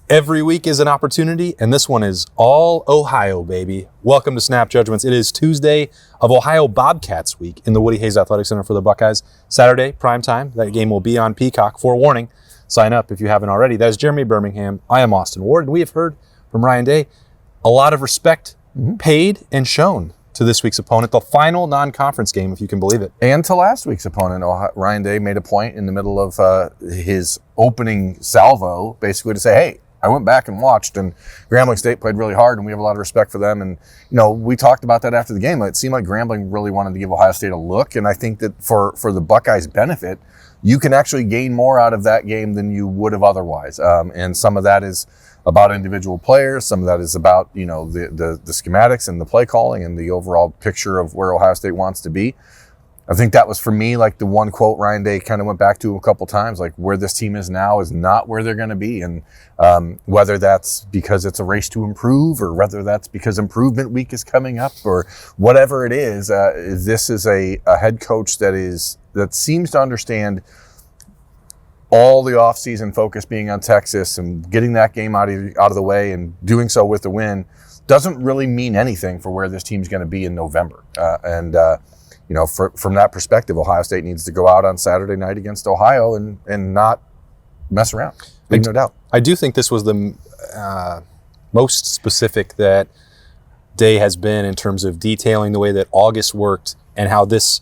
Every week is an opportunity, and this one is all Ohio, baby. Welcome to Snap Judgments. It is Tuesday of Ohio Bobcats week in the Woody Hayes Athletic Center for the Buckeyes. Saturday, prime time. That game will be on Peacock. Forewarning, sign up if you haven't already. That is Jeremy Birmingham. I am Austin Ward, and we have heard from Ryan Day a lot of respect paid and shown to this week's opponent, the final non-conference game, if you can believe it. And to last week's opponent. Ryan Day made a point in the middle of his opening salvo, basically to say, hey, I went back and watched, and Grambling State played really hard, and we have a lot of respect for them. And, we talked about that after the game. It seemed like Grambling really wanted to give Ohio State a look, and I think that for the Buckeyes' benefit, you can actually gain more out of that game than you would have otherwise. And some of that is about individual players. Some of that is about, the schematics and the play calling and the overall picture of where Ohio State wants to be. I think that was, for me, like the one quote Ryan Day kind of went back to a couple times, like where this team is now is not where they're going to be. And whether that's because it's a race to improve or whether that's because improvement week is coming up or whatever it is, this is a head coach that seems to understand all the offseason focus being on Texas and getting that game out of the way and doing so with the win doesn't really mean anything for where this team's going to be in November. From that perspective, Ohio State needs to go out on Saturday night against Ohio and not mess around. Leave no doubt. I do think this was the most specific that Day has been in terms of detailing the way that August worked and how this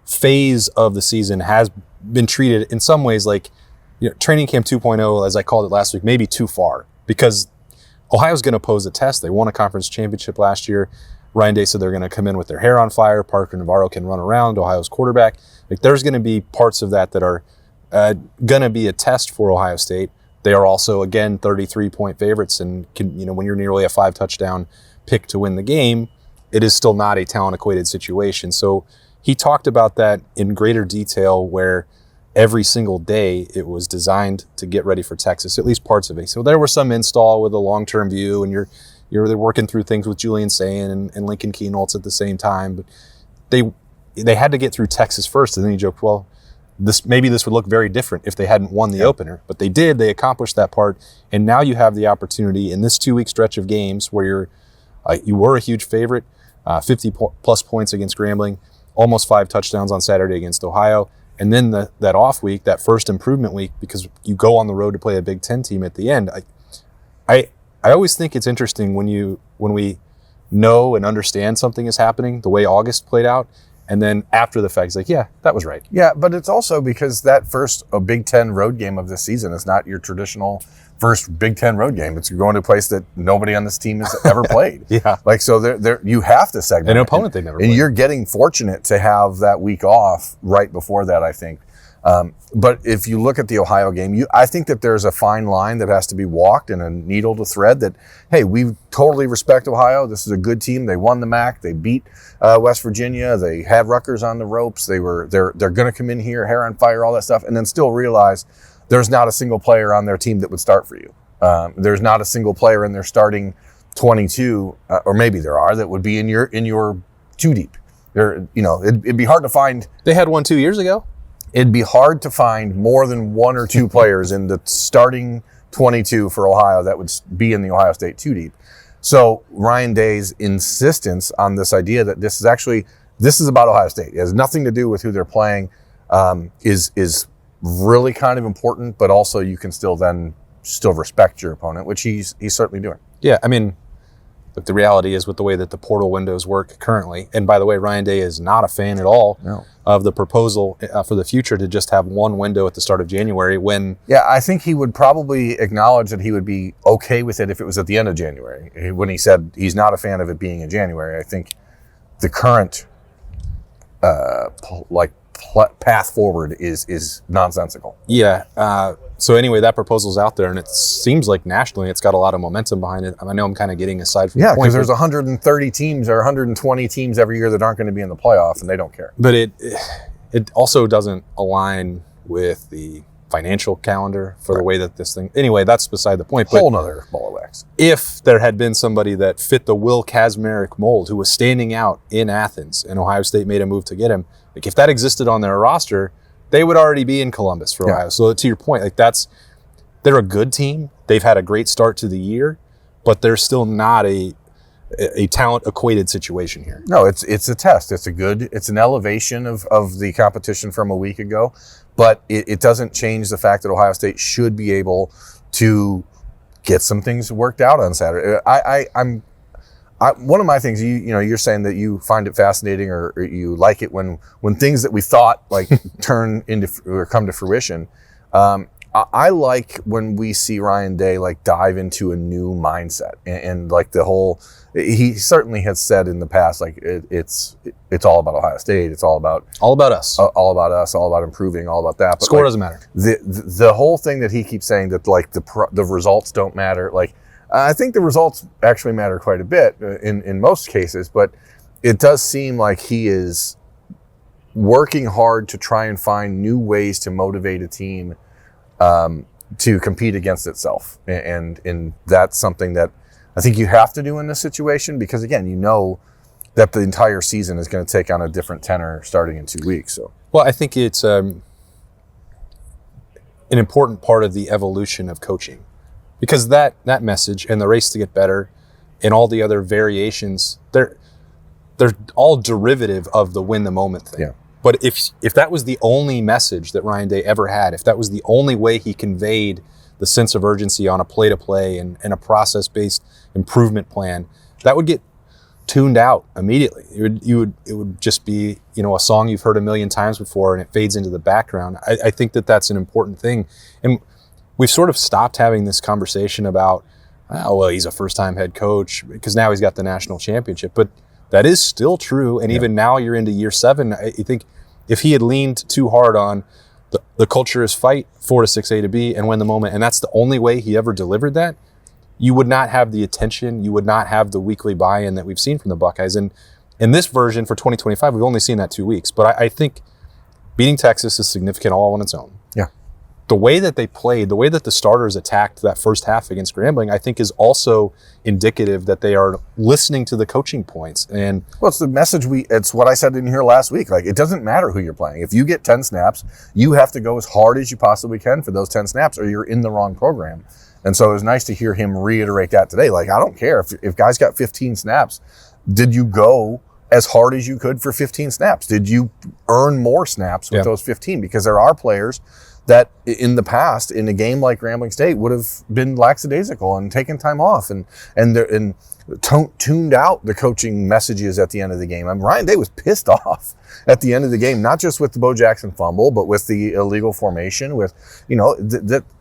phase of the season has been treated in some ways like training camp 2.0, as I called it last week, maybe too far, because Ohio's going to pose a test. They won a conference championship last year. Ryan Day said they're going to come in with their hair on fire. Parker Navarro can run around, Ohio's quarterback. There's going to be parts of that are going to be a test for Ohio State. They are also, again, 33-point favorites, and when you're nearly a 5-touchdown pick to win the game, it is still not a talent-equated situation. So he talked about that in greater detail, where every single day it was designed to get ready for Texas, at least parts of it. So there was some install with a long-term view, and you're working through things with Julian Sayin and Lincoln Kienholz at the same time. But they had to get through Texas first, and then he joked, well, this would look very different if they hadn't won the opener. But they did. They accomplished that part, and now you have the opportunity in this 2-week stretch of games where you were a huge favorite, 50-plus points against Grambling, almost 5 touchdowns on Saturday against Ohio, and then that off week, that first improvement week, because you go on the road to play a Big Ten team at the end. I always think it's interesting when we know and understand something is happening, the way August played out, and then after the fact, it's like, yeah, that was right. Yeah, but it's also because that first Big Ten road game of the season is not your traditional first Big Ten road game. It's going to a place that nobody on this team has ever played. Yeah. So you have to segment an opponent they never played. And you're getting fortunate to have that week off right before that, I think. But if you look at the Ohio game, I think that there's a fine line that has to be walked and a needle to thread that, hey, we totally respect Ohio. This is a good team. They won the MAC. They beat West Virginia. They had Rutgers on the ropes. They're going to come in here, hair on fire, all that stuff, and then still realize there's not a single player on their team that would start for you. There's not a single player in their starting 22, or maybe there are, that would be in your two deep. It'd be hard to find. They had one 2 years ago. It'd be hard to find more than 1 or 2 players in the starting 22 for Ohio that would be in the Ohio State 2-deep. So Ryan Day's insistence on this idea that this is about Ohio State. It has nothing to do with who they're playing, is really kind of important, but also you can still respect your opponent, which he's certainly doing. Yeah, I mean, look, the reality is with the way that the portal windows work currently, and by the way, Ryan Day is not a fan at all of the proposal for the future to just have one window at the start of January when... Yeah, I think he would probably acknowledge that he would be okay with it if it was at the end of January. When he said he's not a fan of it being in January, I think the current path forward is nonsensical. Yeah. So anyway, that proposal's out there, and it seems like nationally it's got a lot of momentum behind it. I know I'm kind of getting aside from the point. Yeah, because there's 130 teams or 120 teams every year that aren't going to be in the playoff, and they don't care. But it also doesn't align with the financial calendar for the way that this thing... Anyway, that's beside the point. Whole nother ball of wax. If there had been somebody that fit the Will Kazmarek mold who was standing out in Athens and Ohio State made a move to get him, if that existed on their roster, they would already be in Columbus for Ohio. So to your point, they're a good team. they've had a great start to the year, but they're still not a talent equated situation here. No, it's a test. It's an elevation of the competition from a week ago, but it doesn't change the fact that Ohio State should be able to get some things worked out on Saturday. One of my things, you're saying that you find it fascinating or you like it when things that we thought like turn into or come to fruition. I like when we see Ryan Day like dive into a new mindset and like the whole. He certainly has said in the past like it's all about Ohio State. It's all about us, all about us, all about improving, all about that. But score doesn't matter. The whole thing that he keeps saying that like the results don't matter. Like I think the results actually matter quite a bit in most cases, but it does seem like he is working hard to try and find new ways to motivate a team to compete against itself. And that's something that I think you have to do in this situation because, again, you know that the entire season is going to take on a different tenor starting in 2 weeks. So, well, I think it's an important part of the evolution of coaching because that message and the race to get better and all the other variations, they're all derivative of the win the moment thing. Yeah. But if that was the only message that Ryan Day ever had, if that was the only way he conveyed the sense of urgency on a play-to-play and a process-based improvement plan, that would get tuned out immediately. It would just be a song you've heard a million times before and it fades into the background. I think that's an important thing, and we've sort of stopped having this conversation about he's a first-time head coach because now he's got the national championship, but that is still true. And even now you're into year 7. I think if he had leaned too hard on the culture is fight 4 to 6 A to B and win the moment, and that's the only way he ever delivered that, you would not have the attention, you would not have the weekly buy-in that we've seen from the Buckeyes. And in this version for 2025, we've only seen that 2 weeks. But I think beating Texas is significant all on its own. Yeah. The way that they played, the way that the starters attacked that first half against Grambling, I think is also indicative that they are listening to the coaching points. And well, it's the message it's what I said in here last week. Like, it doesn't matter who you're playing. If you get 10 snaps, you have to go as hard as you possibly can for those 10 snaps or you're in the wrong program. And so it was nice to hear him reiterate that today. Like, I don't care if guys got 15 snaps, did you go as hard as you could for 15 snaps? Did you earn more snaps with those 15? Because there are players that in the past, in a game like Grambling State, would have been lackadaisical and taken time off and tuned out the coaching messages at the end of the game. I mean, Ryan Day was pissed off at the end of the game, not just with the Bo Jackson fumble, but with the illegal formation. With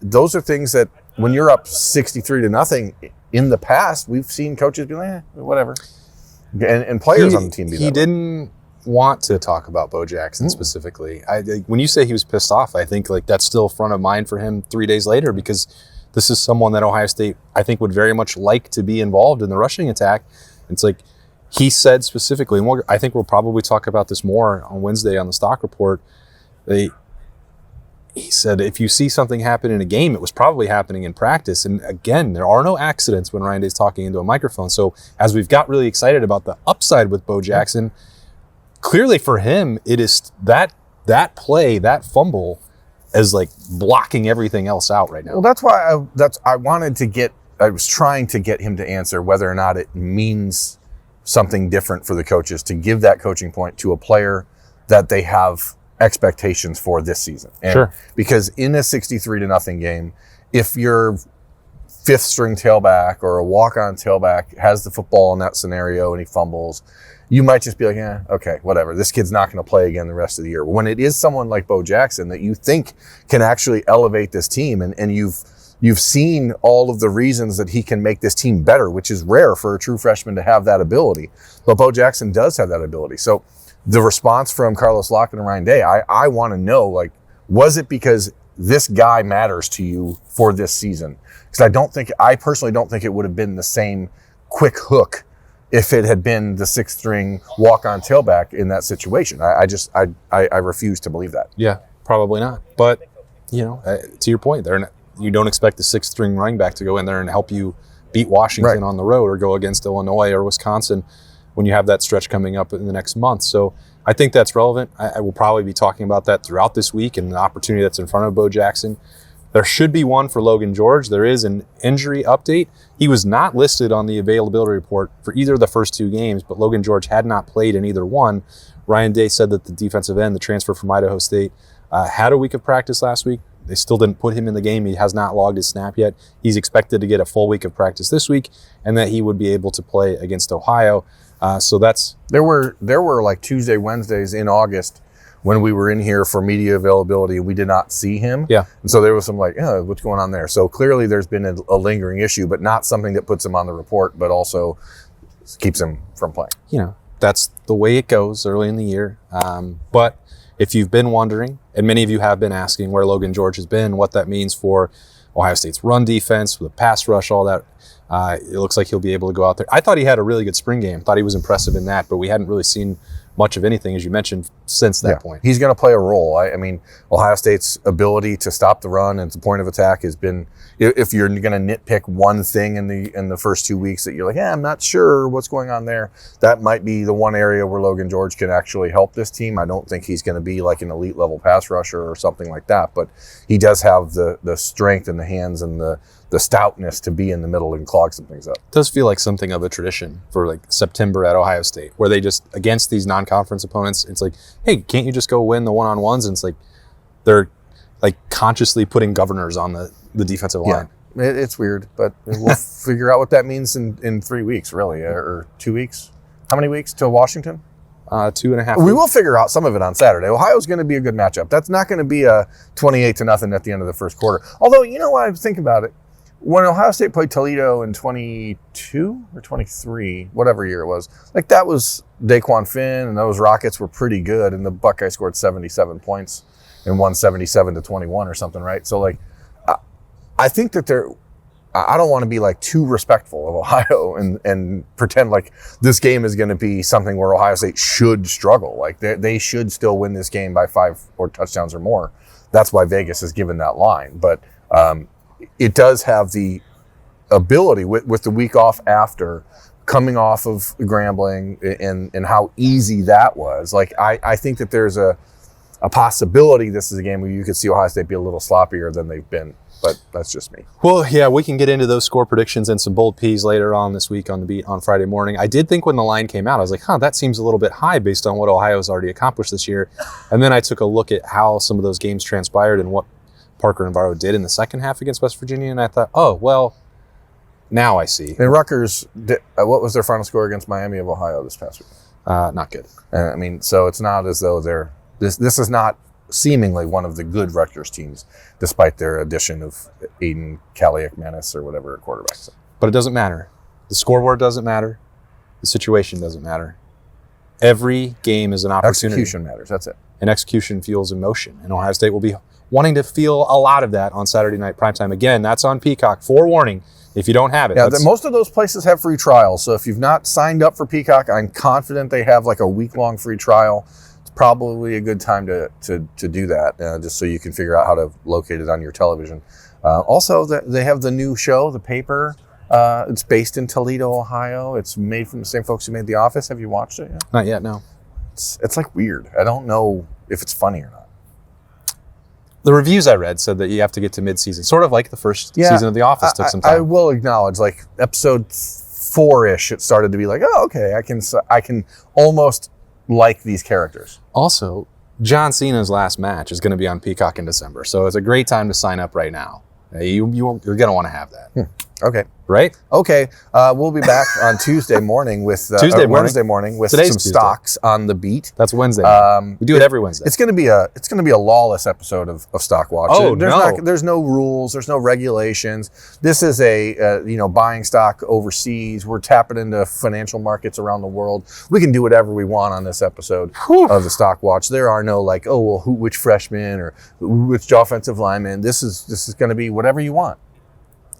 those are things that when you're up 63-0 in the past, we've seen coaches be like, whatever, and players on the team be that way. He didn't want to talk about Bo Jackson specifically. When you say he was pissed off, I think like that's still front of mind for him 3 days later because this is someone that Ohio State I think would very much like to be involved in the rushing attack. It's like he said specifically, and I think we'll probably talk about this more on Wednesday on the Stock Report. He said if you see something happen in a game, it was probably happening in practice. And again, there are no accidents when Ryan Day's talking into a microphone. So as we've got really excited about the upside with Bo Jackson, clearly for him, it is that play, that fumble is like blocking everything else out right now. Well, that's why I was trying to get him to answer whether or not it means something different for the coaches to give that coaching point to a player that they have expectations for this season. And sure. Because in a 63-0 game, if your 5th string tailback or a walk-on tailback has the football in that scenario and he fumbles, you might just be like, okay, whatever. This kid's not going to play again the rest of the year. When it is someone like Bo Jackson that you think can actually elevate this team, and you've seen all of the reasons that he can make this team better, which is rare for a true freshman to have that ability. But Bo Jackson does have that ability. So the response from Carlos Lockett and Ryan Day, I want to know, like, was it because this guy matters to you for this season? Because I personally don't think it would have been the same quick hook if it had been the 6th string walk-on tailback in that situation. I refuse to believe that. Yeah, probably not. But, to your point, you don't expect the 6th string running back to go in there and help you beat Washington on the road or go against Illinois or Wisconsin when you have that stretch coming up in the next month. So I think that's relevant. I will probably be talking about that throughout this week and the opportunity that's in front of Bo Jackson. There should be one for Logan George. There is an injury update. He was not listed on the availability report for either of the first 2 games, but Logan George had not played in either one. Ryan Day said that the defensive end, the transfer from Idaho State, had a week of practice last week. They still didn't put him in the game. He has not logged his snap yet. He's expected to get a full week of practice this week, and that he would be able to play against Ohio. So that's... There were like Tuesday, Wednesdays in August when we were in here for media availability, we did not see him. Yeah. And so there was some like, what's going on there? So clearly there's been a lingering issue, but not something that puts him on the report, but also keeps him from playing. You know, that's the way it goes early in the year. But if you've been wondering, and many of you have been asking where Logan George has been, what that means for Ohio State's run defense, with the pass rush, all that, it looks like he'll be able to go out there. I thought he had a really good spring game. Thought he was impressive in that, but we hadn't really seen much of anything, as you mentioned, since that point. He's going to play a role. I mean, Ohio State's ability to stop the run and the point of attack has been, if you're going to nitpick one thing in the first 2 weeks that you're like, I'm not sure what's going on there, that might be the one area where Logan George can actually help this team. I don't think he's going to be like an elite level pass rusher or something like that, but he does have the strength in the hands and the stoutness to be in the middle and clog some things up. It does feel like something of a tradition for like September at Ohio State, where they just, against these non-conference opponents, it's like, hey, can't you just go win the one-on-ones? And it's like they're like consciously putting governors on the defensive line. It's weird, but we'll figure out what that means in 3 weeks, really, or 2 weeks. How many weeks till Washington? 2.5 We weeks. will figure out some of it on Saturday. Ohio's going to be a good matchup. That's not going to be a 28-0 at the end of the first quarter. Although, you know what, I think about it. When Ohio State played Toledo in 22 or 23, whatever year it was, like that was Daquan Finn, and those Rockets were pretty good, and the Buckeyes scored 77 points and won 77-21 or something, right? So, like, I think that I don't want to be like too respectful of Ohio and pretend like this game is going to be something where Ohio State should struggle. Like they should still win this game by 5 or touchdowns or more. That's why Vegas has given that line. But it does have the ability with the week off after, coming off of Grambling and how easy that was. Like I think that there's a possibility this is a game where you could see Ohio State be a little sloppier than they've been. But that's just me. Well, yeah, we can get into those score predictions and some bold P's later on this week on the beat on Friday morning. I did think when the line came out, I was like, that seems a little bit high based on what Ohio's already accomplished this year. And then I took a look at how some of those games transpired and what Parker and Varro did in the second half against West Virginia, and I thought, now I see. And Rutgers, what was their final score against Miami of Ohio this past week? Not good. I mean, so it's not as though this is not seemingly one of the good Rutgers teams, despite their addition of Aiden Kaliak-Manis or whatever at quarterback. But it doesn't matter. The scoreboard doesn't matter. The situation doesn't matter. Every game is an opportunity. Execution matters. That's it. And execution fuels emotion. And Ohio State will be wanting to feel a lot of that on Saturday night primetime. Again, that's on Peacock. Forewarning, if you don't have it. Yeah, most of those places have free trials. So if you've not signed up for Peacock, I'm confident they have like a week-long free trial. Probably a good time to do that, just so you can figure out how to locate it on your television. Also, they have the new show, The Paper. It's based in Toledo, Ohio. It's made from the same folks who made The Office. Have you watched it yet? Not yet, no. It's like weird. I don't know if it's funny or not. The reviews I read said that you have to get to mid-season, sort of like the first season of The Office took some time. I will acknowledge, like episode 4-ish, it started to be like, okay, I can almost like these characters. Also, John Cena's last match is going to be on Peacock in December, so it's a great time to sign up right now. You're going to want to have that. Okay. Right? Okay. We'll be back on Wednesday morning with some stocks on the beat. That's Wednesday. We do it every Wednesday. It's going to be a lawless episode of Stock Watch. Oh, there's no rules. There's no regulations. This is buying stock overseas. We're tapping into financial markets around the world. We can do whatever we want on this episode of the Stock Watch. There are no which freshman or which offensive lineman. This is going to be whatever you want.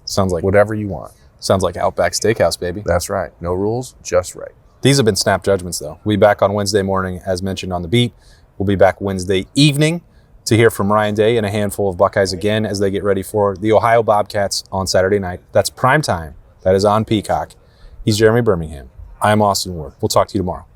Sounds like whatever you want. Sounds like Outback Steakhouse, baby. That's right. No rules, just right. These have been snap judgments, though. We'll be back on Wednesday morning, as mentioned on the beat. We'll be back Wednesday evening to hear from Ryan Day and a handful of Buckeyes again as they get ready for the Ohio Bobcats on Saturday night. That's prime time. That is on Peacock. He's Jeremy Birmingham. I'm Austin Ward. We'll talk to you tomorrow.